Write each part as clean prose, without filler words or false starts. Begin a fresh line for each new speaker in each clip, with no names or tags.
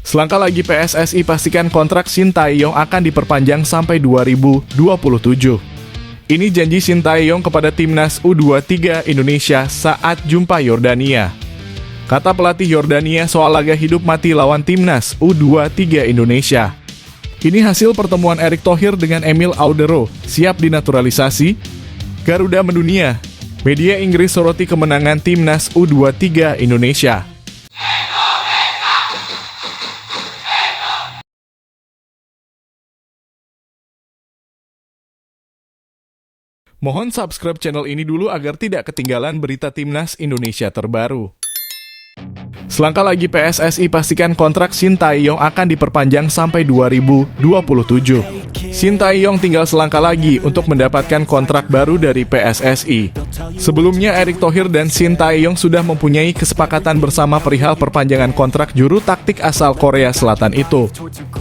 Selangkah lagi PSSI pastikan kontrak Shin Tae-yong akan diperpanjang sampai 2027. Ini janji Shin Tae-yong kepada timnas U23 Indonesia saat jumpa Yordania. Kata pelatih Yordania soal laga hidup mati lawan timnas U23 Indonesia. Ini hasil pertemuan Erick Thohir dengan Emil Audero, siap dinaturalisasi. Garuda mendunia. Media Inggris soroti kemenangan timnas U23 Indonesia. Mohon subscribe channel ini dulu agar tidak ketinggalan berita timnas Indonesia terbaru. Selangkah lagi PSSI pastikan kontrak Shin Tae-yong akan diperpanjang sampai 2027. Shin Tae-yong tinggal selangkah lagi untuk mendapatkan kontrak baru dari PSSI. Sebelumnya Erick Thohir dan Shin Tae-yong sudah mempunyai kesepakatan bersama perihal perpanjangan kontrak juru taktik asal Korea Selatan itu.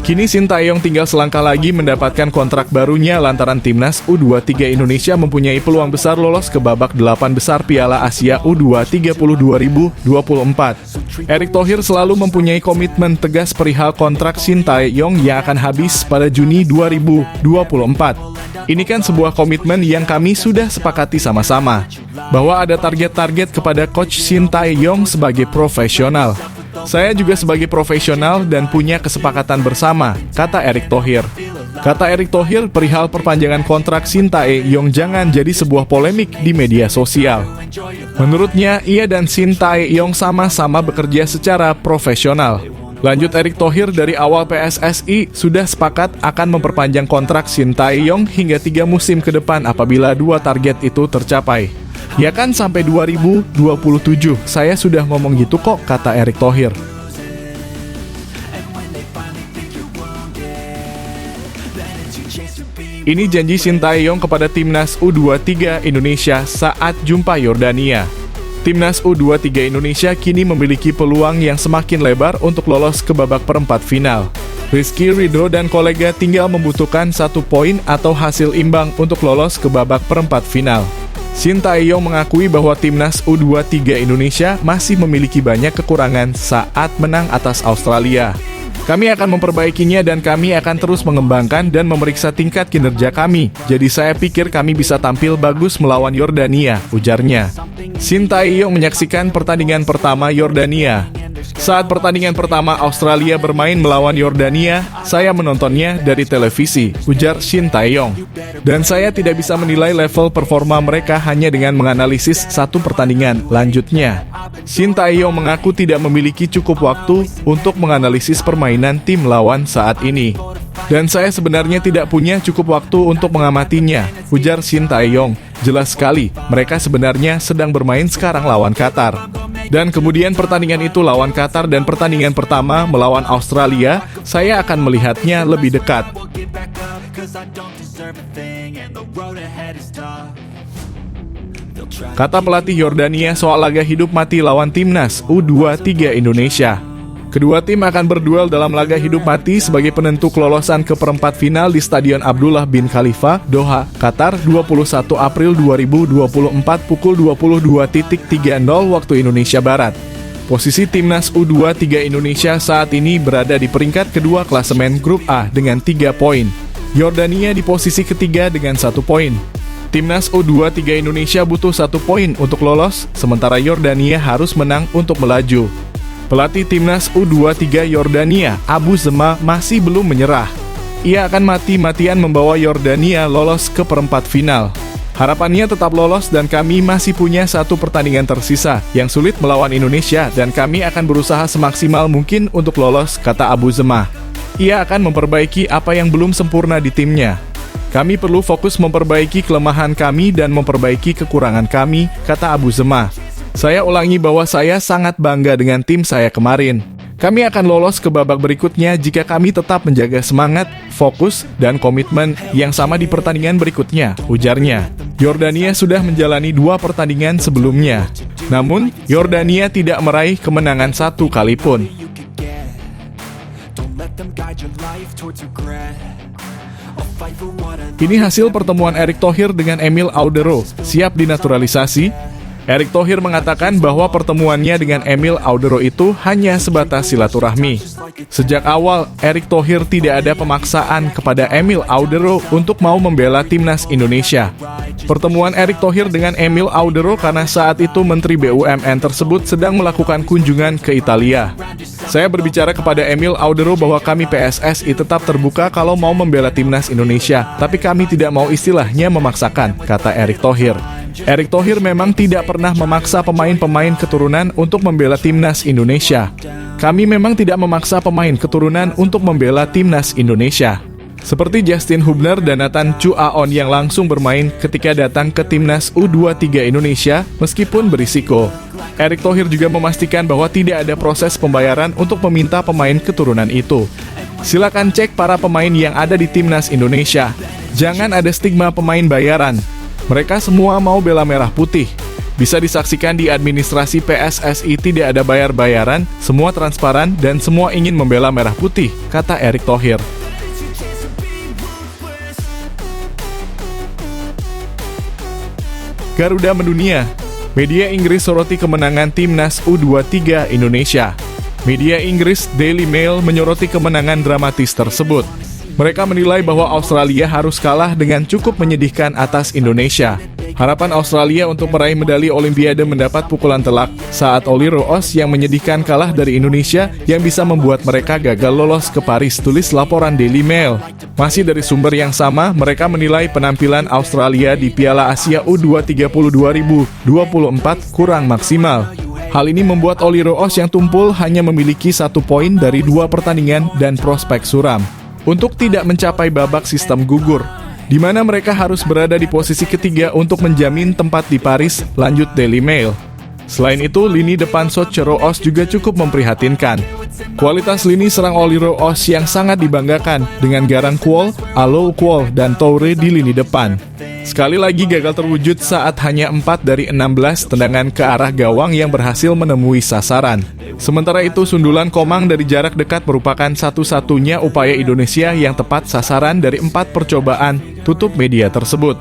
Kini Shin Tae-yong tinggal selangkah lagi mendapatkan kontrak barunya lantaran timnas U23 Indonesia mempunyai peluang besar lolos ke babak 8 besar Piala Asia U23 2024. Erick Thohir selalu mempunyai komitmen tegas perihal kontrak Shin Tae-yong yang akan habis pada Juni 2024. Ini kan sebuah komitmen yang kami sudah sepakati sama-sama, bahwa ada target-target kepada Coach Shin Tae-yong sebagai profesional. Saya juga sebagai profesional dan punya kesepakatan bersama, kata Erick Thohir. Kata Erick Thohir perihal perpanjangan kontrak Shin Tae-yong jangan jadi sebuah polemik di media sosial. Menurutnya, ia dan Shin Tae-yong sama-sama bekerja secara profesional. Lanjut Erick Thohir, dari awal PSSI sudah sepakat akan memperpanjang kontrak Shin Tae-yong hingga 3 musim ke depan apabila 2 target itu tercapai. Ya kan sampai 2027, saya sudah ngomong gitu kok, kata Erick Thohir. Ini janji Shin Tae-yong kepada timnas U23 Indonesia saat jumpa Yordania. Timnas U23 Indonesia kini memiliki peluang yang semakin lebar untuk lolos ke babak perempat final. Rizky Ridho dan kolega tinggal membutuhkan 1 poin atau hasil imbang untuk lolos ke babak perempat final. Shin Tae-yong mengakui bahwa timnas U23 Indonesia masih memiliki banyak kekurangan saat menang atas Australia. Kami akan memperbaikinya dan kami akan terus mengembangkan dan memeriksa tingkat kinerja kami. Jadi saya pikir kami bisa tampil bagus melawan Yordania, ujarnya. Shin Tae-yong menyaksikan pertandingan pertama Yordania. Saat pertandingan pertama Australia bermain melawan Yordania, saya menontonnya dari televisi, ujar Shin Tae-yong. Dan saya tidak bisa menilai level performa mereka hanya dengan menganalisis satu pertandingan, lanjutnya. Shin Tae-yong mengaku tidak memiliki cukup waktu untuk menganalisis permainan tim lawan saat ini. Dan saya sebenarnya tidak punya cukup waktu untuk mengamatinya, ujar Shin Tae-yong. Jelas sekali, mereka sebenarnya sedang bermain sekarang lawan Qatar. Dan kemudian pertandingan itu lawan Qatar dan pertandingan pertama melawan Australia, saya akan melihatnya lebih dekat. Kata pelatih Yordania soal laga hidup mati lawan timnas U23 Indonesia. Kedua tim akan berduel dalam laga hidup mati sebagai penentu kelolosan ke perempat final di Stadion Abdullah bin Khalifa, Doha, Qatar, 21 April 2024 pukul 22.30 waktu Indonesia Barat. Posisi timnas U23 Indonesia saat ini berada di peringkat kedua klasemen Grup A dengan 3 poin. Yordania di posisi ketiga dengan 1 poin. Timnas U23 Indonesia butuh 1 poin untuk lolos, sementara Yordania harus menang untuk melaju. Pelatih timnas U23 Yordania, Abu Zema, masih belum menyerah. Ia akan mati-matian membawa Yordania lolos ke perempat final. Harapannya tetap lolos dan kami masih punya 1 pertandingan tersisa yang sulit melawan Indonesia dan kami akan berusaha semaksimal mungkin untuk lolos, kata Abu Zema. Ia akan memperbaiki apa yang belum sempurna di timnya. Kami perlu fokus memperbaiki kelemahan kami dan memperbaiki kekurangan kami, kata Abu Zema. Saya ulangi bahwa saya sangat bangga dengan tim saya kemarin. Kami akan lolos ke babak berikutnya jika kami tetap menjaga semangat, fokus, dan komitmen yang sama di pertandingan berikutnya, ujarnya. Yordania sudah menjalani 2 pertandingan sebelumnya. Namun, Yordania tidak meraih kemenangan 1 kali pun. Ini hasil pertemuan Erick Thohir dengan Emil Audero, siap dinaturalisasi. Erick Thohir mengatakan bahwa pertemuannya dengan Emil Audero itu hanya sebatas silaturahmi. Sejak awal, Erick Thohir tidak ada pemaksaan kepada Emil Audero untuk mau membela timnas Indonesia. Pertemuan Erick Thohir dengan Emil Audero karena saat itu Menteri BUMN tersebut sedang melakukan kunjungan ke Italia. Saya berbicara kepada Emil Audero bahwa kami PSSI tetap terbuka kalau mau membela timnas Indonesia, tapi kami tidak mau istilahnya memaksakan, kata Erick Thohir. Erick Thohir memang tidak pernah memaksa pemain-pemain keturunan untuk membela timnas Indonesia. Kami memang tidak memaksa pemain keturunan untuk membela timnas Indonesia. Seperti Justin Hubner dan Nathan Chu Aon yang langsung bermain ketika datang ke timnas U23 Indonesia meskipun berisiko. Erick Thohir juga memastikan bahwa tidak ada proses pembayaran untuk meminta pemain keturunan itu. Silakan cek para pemain yang ada di timnas Indonesia. Jangan ada stigma pemain bayaran. Mereka semua mau bela merah putih. Bisa disaksikan di administrasi PSSI tidak ada bayar-bayaran, semua transparan dan semua ingin membela merah putih, kata Erick Thohir. Garuda mendunia. Media Inggris soroti kemenangan timnas U23 Indonesia. Media Inggris Daily Mail menyoroti kemenangan dramatis tersebut. Mereka menilai bahwa Australia harus kalah dengan cukup menyedihkan atas Indonesia. Harapan Australia untuk meraih medali Olimpiade mendapat pukulan telak saat Oli Roos yang menyedihkan kalah dari Indonesia yang bisa membuat mereka gagal lolos ke Paris, tulis laporan Daily Mail. Masih dari sumber yang sama, mereka menilai penampilan Australia di Piala Asia U20 2024 kurang maksimal. Hal ini membuat Oli Roos yang tumpul hanya memiliki 1 poin dari 2 pertandingan dan prospek suram untuk tidak mencapai babak sistem gugur, di mana mereka harus berada di posisi ketiga untuk menjamin tempat di Paris, lanjut Daily Mail. Selain itu, lini depan Soche Roos juga cukup memprihatinkan. Kualitas lini serang Oli Roos yang sangat dibanggakan dengan Garang Kuol, Alou Kuol, dan Toure di lini depan. Sekali lagi gagal terwujud saat hanya 4 dari 16 tendangan ke arah gawang yang berhasil menemui sasaran. Sementara itu, sundulan Komang dari jarak dekat merupakan satu-satunya upaya Indonesia yang tepat sasaran dari 4 percobaan, tutup media tersebut.